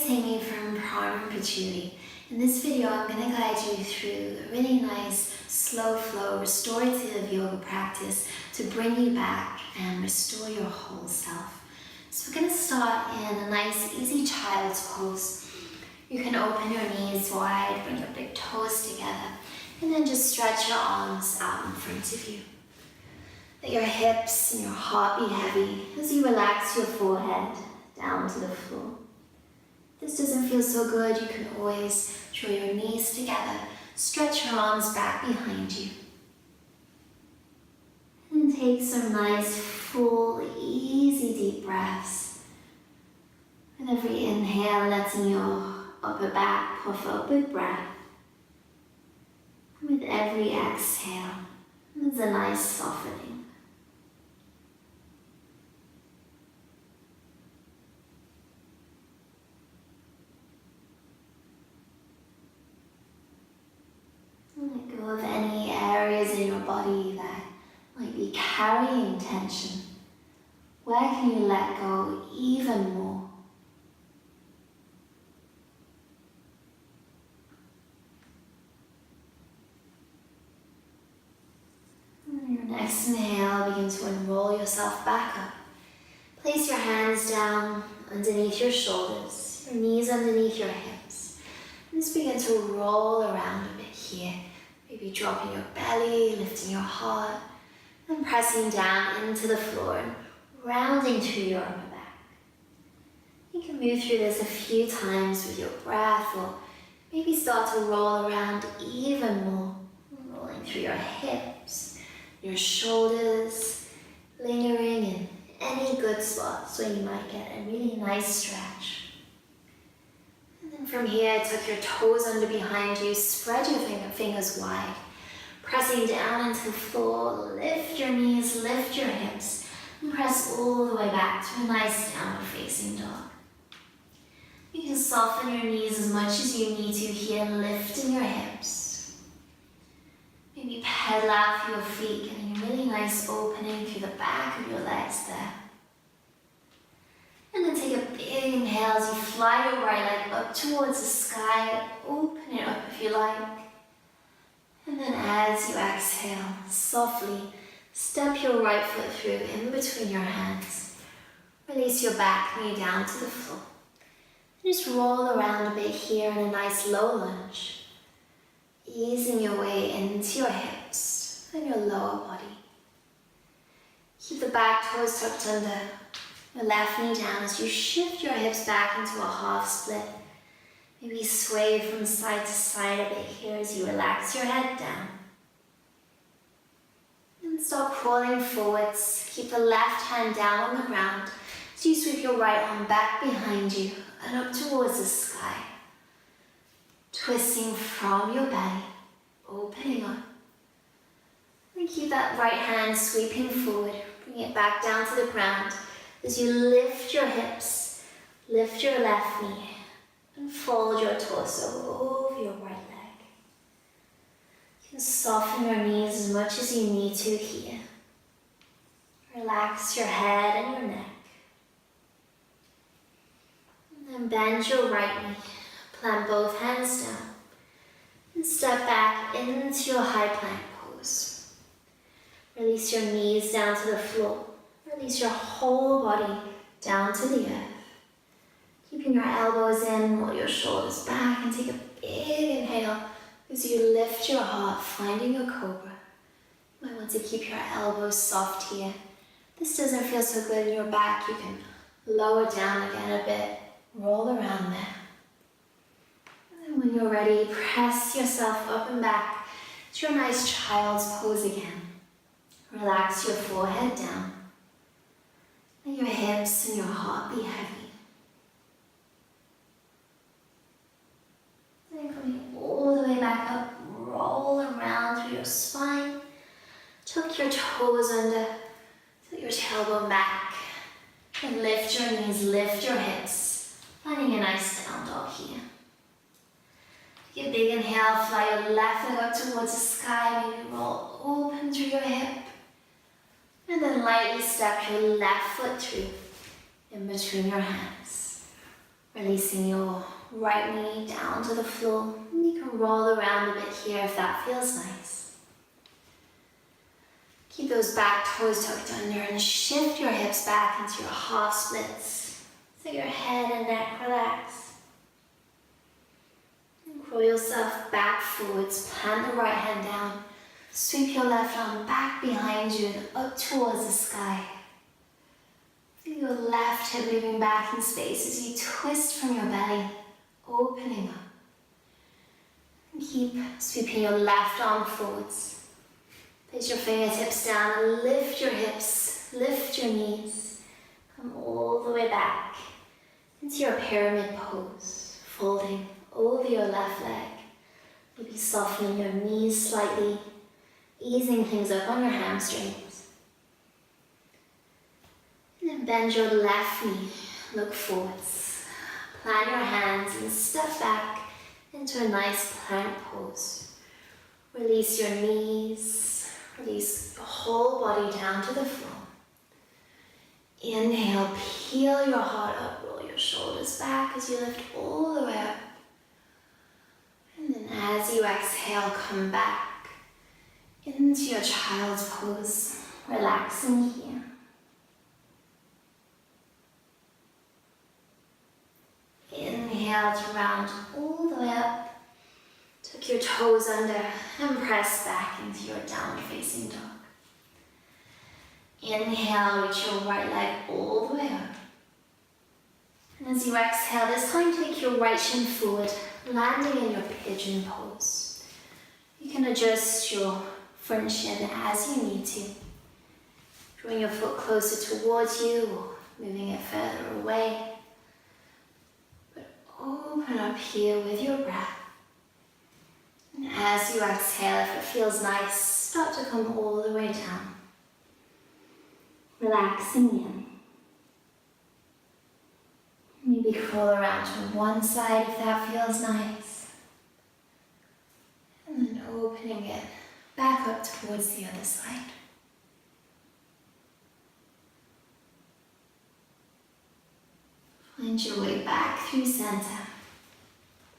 it's Amy from Prana Patchouli. In this video, I'm going to guide you through a really nice, slow flow, restorative yoga practice to bring you back and restore your whole self. So we're going to start in a nice, easy child's pose. You can open your knees wide, bring your big toes together, and then just stretch your arms out in front of you. Let your hips and your heart be heavy as you relax your forehead down to the floor. If this doesn't feel so good, you can always draw your knees together, stretch your arms back behind you. And take some nice, full, easy, deep breaths. With every inhale, letting your upper back puff up with breath. And with every exhale, there's a nice softening. Let go of any areas in your body that might be carrying tension. Where can you let go even more? On your next inhale, begin to unroll yourself back up. Place your hands down underneath your shoulders, your knees underneath your hips. And just begin to roll around a bit here. Maybe dropping your belly, lifting your heart, and pressing down into the floor and rounding through your upper back. You can move through this a few times with your breath, or maybe start to roll around even more, rolling through your hips, your shoulders, lingering in any good spots where you might get a really nice stretch. And then from here, tuck your toes under behind you, spread your fingers wide, pressing down into the floor, lift your knees, lift your hips, and press all the way back to a nice downward facing dog. You can soften your knees as much as you need to here, lifting your hips. Maybe pedal out through your feet, getting a really nice opening through the back of your legs there. And then take a big inhale as you fly your right leg up towards the sky. Open it up if you like. And then as you exhale, softly step your right foot through in between your hands. Release your back knee down to the floor. And just roll around a bit here in a nice low lunge. Easing your way into your hips and your lower body. Keep the back toes tucked under. Your left knee down as you shift your hips back into a half split. Maybe sway from side to side a bit here as you relax your head down. And start crawling forwards. Keep the left hand down on the ground as you sweep your right arm back behind you and up towards the sky. Twisting from your belly, opening up. And keep that right hand sweeping forward. Bring it back down to the ground. As you lift your hips, lift your left knee, and fold your torso over your right leg. You can soften your knees as much as you need to here. Relax your head and your neck. And then bend your right knee, plant both hands down, and step back into your high plank pose. Release your knees down to the floor. Release your whole body down to the earth. Keeping your elbows in, roll your shoulders back, and take a big inhale as you lift your heart, finding your cobra. You might want to keep your elbows soft here. If this doesn't feel so good in your back, you can lower down again a bit, roll around there. And then when you're ready, press yourself up and back to your nice child's pose again. Relax your forehead down. Let your hips and your heart be heavy. Then coming all the way back up, roll around through your spine. Tuck your toes under, tilt your tailbone back. And lift your knees, lift your hips. Finding a nice down dog here. Take a big inhale, fly your left leg up towards the sky. Maybe roll open through your hip. And then lightly step your left foot through in between your hands. Releasing your right knee down to the floor. And you can roll around a bit here if that feels nice. Keep those back toes tucked under and shift your hips back into your half splits. So your head and neck relax. And roll yourself back forwards, plant the right hand down. Sweep your left arm back behind you and up towards the sky. Feel your left hip moving back in space as you twist from your belly, opening up. And keep sweeping your left arm forwards. Place your fingertips down and lift your hips, lift your knees. Come all the way back into your pyramid pose, folding over your left leg. Maybe softening your knees slightly, easing things up on your hamstrings. And then bend your left knee, look forwards. Plant your hands and step back into a nice plank pose. Release your knees, release your whole body down to the floor. Inhale, peel your heart up, roll your shoulders back as you lift all the way up. And then as you exhale, come back into your child's pose, relaxing here. Inhale to round all the way up. Tuck your toes under and press back into your downward facing dog. Inhale, reach your right leg all the way up. And as you exhale, this time take your right shin forward, landing in your pigeon pose. You can adjust your front shin as you need to. Drawing your foot closer towards you or moving it further away. But open up here with your breath. And as you exhale, if it feels nice, start to come all the way down. Relaxing in. Maybe crawl around to one side if that feels nice. And then opening it back up towards the other side. Find your way back through center.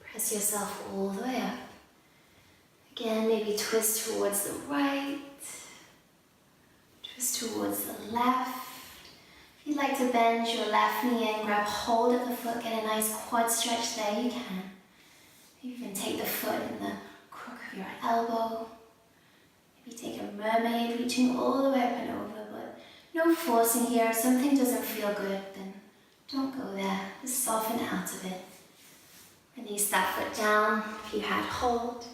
Press yourself all the way up. Again, maybe twist towards the right. Twist towards the left. If you'd like to bend your left knee and grab hold of the foot, get a nice quad stretch there, you can. You can take the foot in the crook of your elbow. Maybe take a mermaid, reaching all the way up and over, but no forcing here. If something doesn't feel good, then don't go there. Just soften out of it. Release that foot down if you had hold.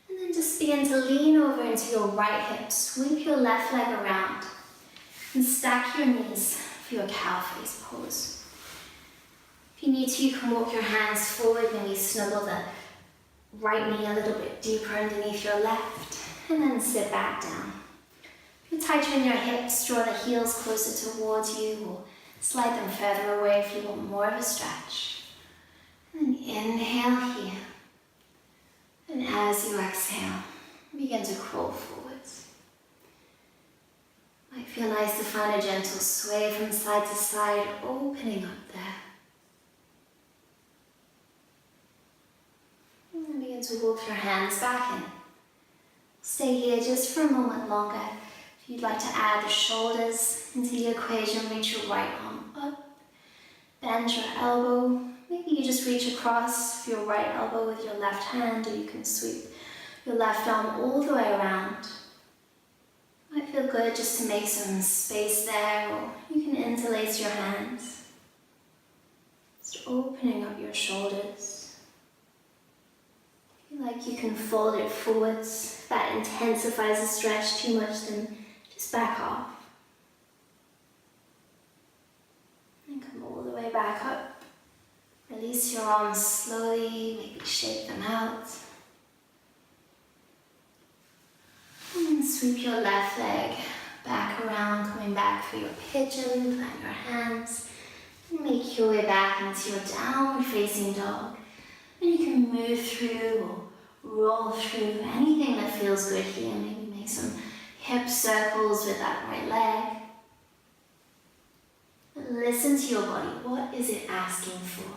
And then just begin to lean over into your right hip. Sweep your left leg around. And stack your knees for your cow face pose. If you need to, you can walk your hands forward, maybe snuggle the right knee a little bit deeper underneath your left, and then sit back down. If you're tighter in your hips, draw the heels closer towards you, or slide them further away if you want more of a stretch. And then inhale here. And as you exhale, begin to crawl forwards. Might feel nice to find a gentle sway from side to side, opening up there. And then begin to walk your hands back in. Stay here just for a moment longer. If you'd like to add the shoulders into the equation, reach your right arm up, bend your elbow. Maybe you just reach across your right elbow with your left hand, or you can sweep your left arm all the way around. Might feel good just to make some space there, or you can interlace your hands. Just opening up your shoulders. If you like, you can fold it forwards. If that intensifies the stretch too much, then just back off. And come all the way back up. Release your arms slowly, maybe shake them out. And sweep your left leg back around, coming back for your pigeon, plant your hands. And make your way back into your downward facing dog. And you can move through or roll through anything that feels good here. Maybe make some hip circles with that right leg. Listen to your body. What is it asking for?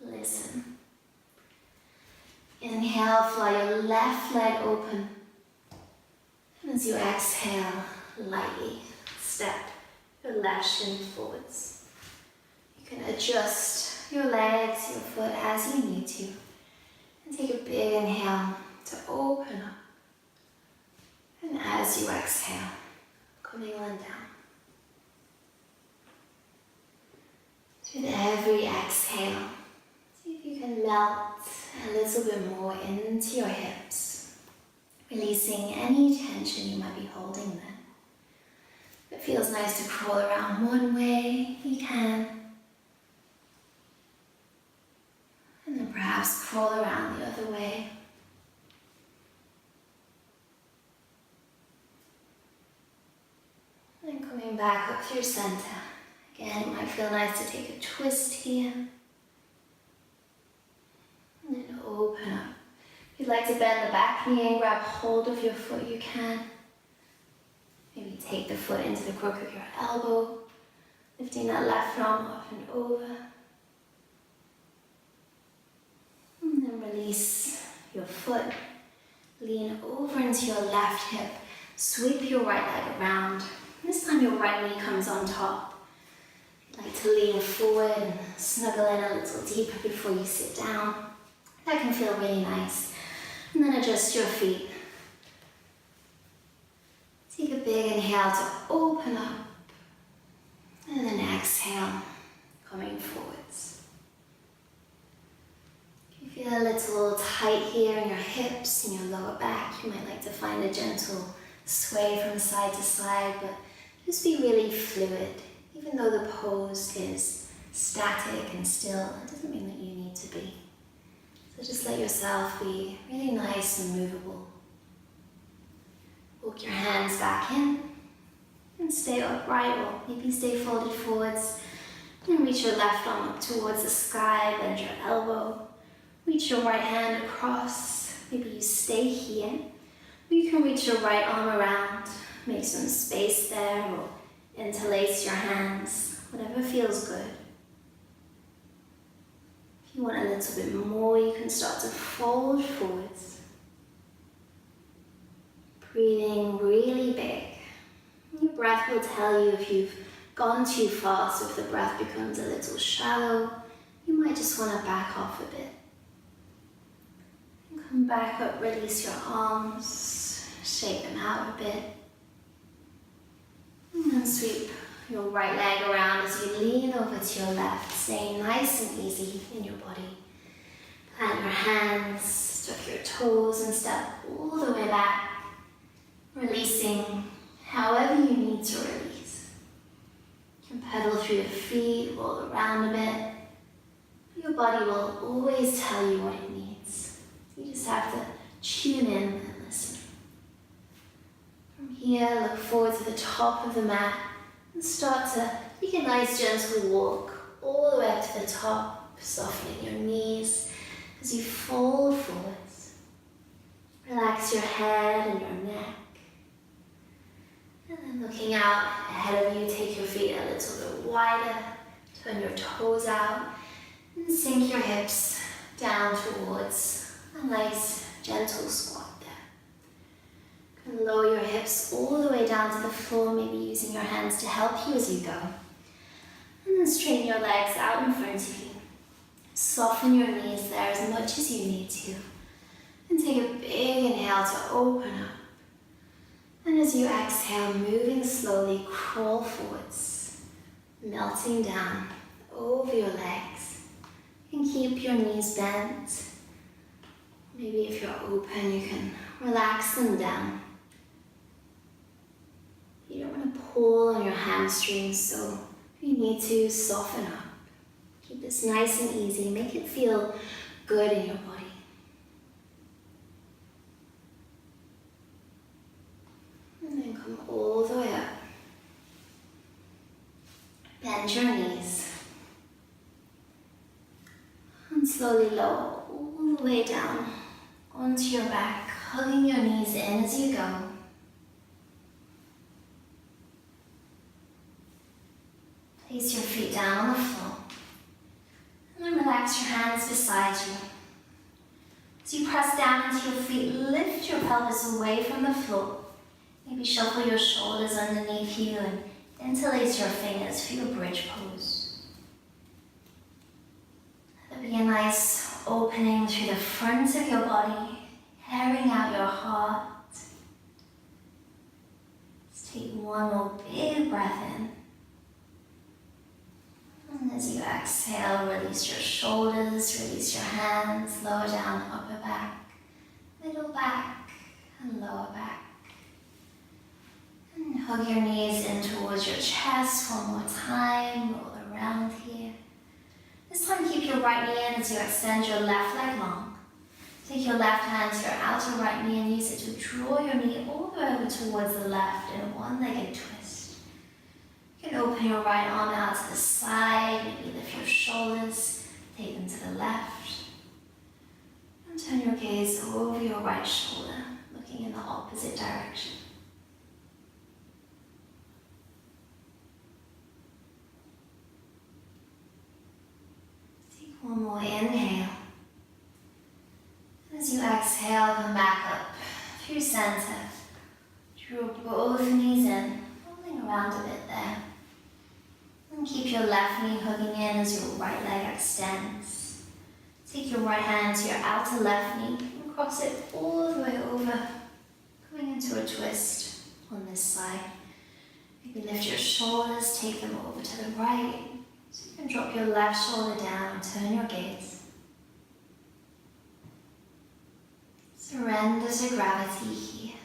Listen. Inhale, fly your left leg open. And as you exhale, lightly step your left shin forwards. You can adjust your legs, your foot as you need to. And take a big inhale to open up. And as you exhale, coming on down. With every exhale, see if you can melt a little bit more into your hips, releasing any tension you might be holding there. If it feels nice to crawl around one way, you can. And then perhaps crawl around the other way. And coming back up through center. Again, it might feel nice to take a twist here. And then open up. If you'd like to bend the back knee and grab hold of your foot, you can. Maybe take the foot into the crook of your elbow, lifting that left arm up and over. And then release your foot. Lean over into your left hip. Sweep your right leg around. This time your right knee comes on top. Like to lean forward and snuggle in a little deeper before you sit down. That can feel really nice. And then adjust your feet. Take a big inhale to open up. And then exhale, coming forwards. If you feel a little tight here in your hips and your lower back, you might like to find a gentle sway from side to side, but just be really fluid. Even though the pose is static and still, it doesn't mean that you need to be. So just let yourself be really nice and movable. Walk your hands back in and stay upright, or maybe stay folded forwards. And reach your left arm up towards the sky, bend your elbow. Reach your right hand across. Maybe you stay here. Or you can reach your right arm around, make some space there, or interlace your hands, whatever feels good. If you want a little bit more, you can start to fold forwards. Breathing really big. Your breath will tell you if you've gone too fast, or if the breath becomes a little shallow, you might just want to back off a bit. And come back up, release your arms, shake them out a bit. And then sweep your right leg around as you lean over to your left, staying nice and easy in your body. Plant your hands, tuck your toes, and step all the way back, releasing however you need to release. You can pedal through your feet, roll around a bit. Your body will always tell you what it needs. You just have to tune in and listen. From here, look forward to the top of the mat and start to take a nice gentle walk all the way up to the top, softening your knees as you fold forwards. Relax your head and your neck. And then looking out ahead of you, take your feet a little bit wider, turn your toes out, and sink your hips down towards a nice gentle squat. And lower your hips all the way down to the floor, maybe using your hands to help you as you go. And then straighten your legs out in front of you. Soften your knees there as much as you need to. And take a big inhale to open up. And as you exhale, moving slowly, crawl forwards, melting down over your legs. You can keep your knees bent. Maybe if you're open, you can relax them down. You don't want to pull on your hamstrings, so if you need to, soften up. Keep this nice and easy. Make it feel good in your body. And then come all the way up. Bend your knees. And slowly lower all the way down onto your back, hugging your knees in as you go. Place relax your hands beside you. As you press down into your feet, lift your pelvis away from the floor. Maybe shuffle your shoulders underneath you and interlace your fingers for your bridge pose. Let there be a nice opening through the front of your body, airing out your heart. Let's take one more big breath in. And as you exhale, release your shoulders, release your hands, lower down, upper back, middle back, and lower back. And hug your knees in towards your chest one more time, roll around here. This time keep your right knee in as you extend your left leg long. Take your left hand to your outer right knee and use it to draw your knee all the way over towards the left in a one-legged twist. You can open your right arm out to the side, maybe lift your shoulders, take them to the left. And turn your gaze over your right shoulder, looking in the opposite direction. Take one more inhale. As you exhale, come back up through center. Draw both knees in, rolling around a bit there. And keep your left knee hugging in as your right leg extends. Take your right hand to your outer left knee and cross it all the way over, coming into a twist on this side. Maybe lift your shoulders, take them over to the right. So you can drop your left shoulder down and turn your gaze. Surrender to gravity here.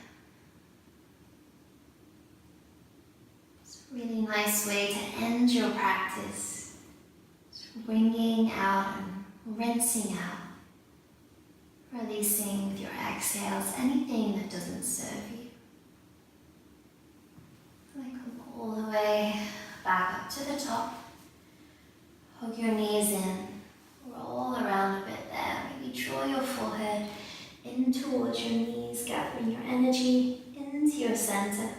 It's a really nice way to end your practice. Just wringing out and rinsing out. Releasing with your exhales anything that doesn't serve you. And then come all the way back up to the top. Hug your knees in. Roll around a bit there. Maybe draw your forehead in towards your knees, gathering your energy into your center.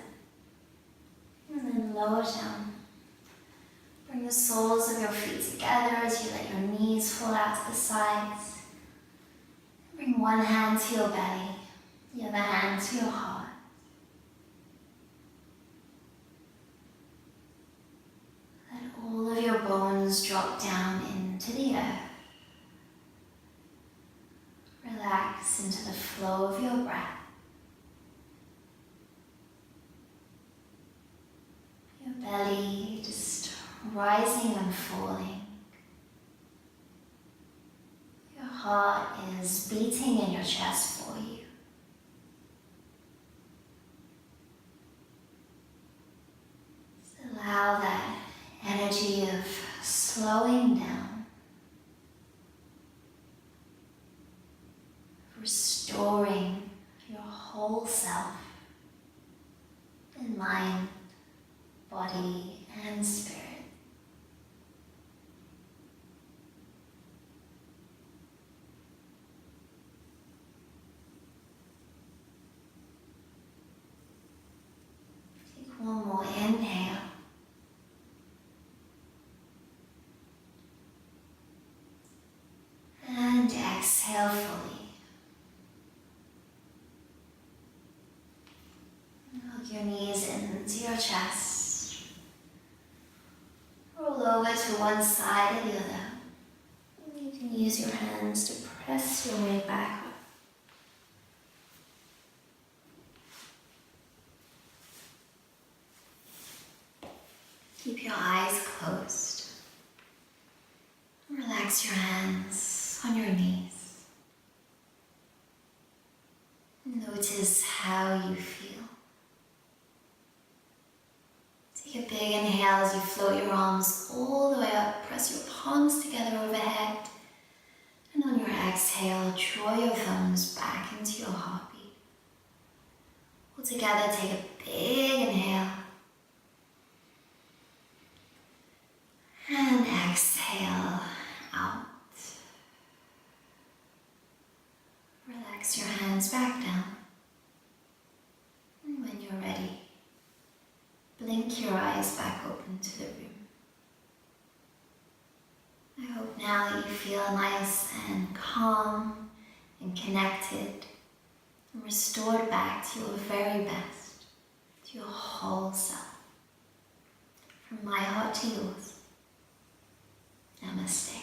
And then lower down. Bring the soles of your feet together as you let your knees fall out to the sides. Bring one hand to your belly, the other hand to your heart. Let all of your bones drop down into the earth. Relax into the flow of your breath. Your belly just rising and falling. Your heart is beating in your chest for you. Just allow that energy of slowing down. Restoring your whole self in mind, body, and spirit. Take one more inhale. And exhale fully. Hug your knees into your chest. Roll over to one side or the other. And you can use your hands to press your way back up. Keep your eyes closed. Relax your hands on your knees. Notice how you feel. Take a big inhale as you float your arms all the way up. Press your palms together overhead. And on your exhale, draw your thumbs back into your heartbeat. All together, take a big inhale. And exhale out. Relax your hands back down. And when you're ready, blink your eyes back open to the room. I hope now that you feel nice and calm and connected and restored back to your very best, to your whole self. From my heart to yours, namaste.